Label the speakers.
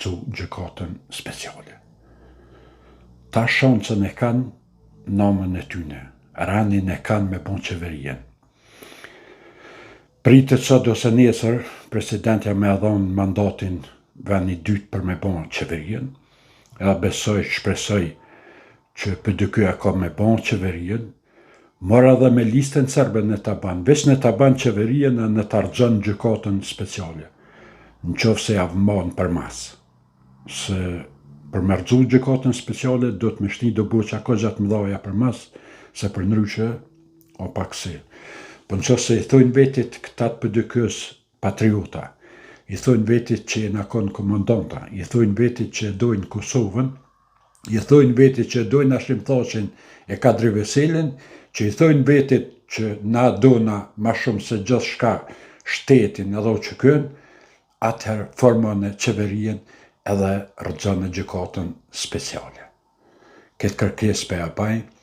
Speaker 1: përmërcu gjykatën speciale. Ta shansën e kanë namën e tyne, ranin e kanë me bon qeverien. Pritet sot ose nesër, presidentja me adhon mandatin veni dytë për me bon qeverien, edhe besoj, shpresoj që PDK ka me bon qeverien, mora dhe me listën serbe në të banë, veç në të banë qeverien e në të argjën gjykatën speciale, në qofë se javë manë për masë. Se për mërgju gjykatën speciale, do të më shni do buqa ko gjatë më dhaja për masë, se për nryshe, o pak se. Po në qofë se i thujnë vetit këtat PDK-s patriota, i thujnë vetit që e në konë komandanta, i thujnë vetit që dojnë Kosovën, i thujnë vetit që dojnë ashtim thashin e Kadri Veselin, që i thujnë vetit që na dona ma shumë se gjithë shka shtetin edhe o që kënë, atëherë formën e qeverien edhe rëgjën e gjykatën speciale. Këtë kërkes për e bajnë,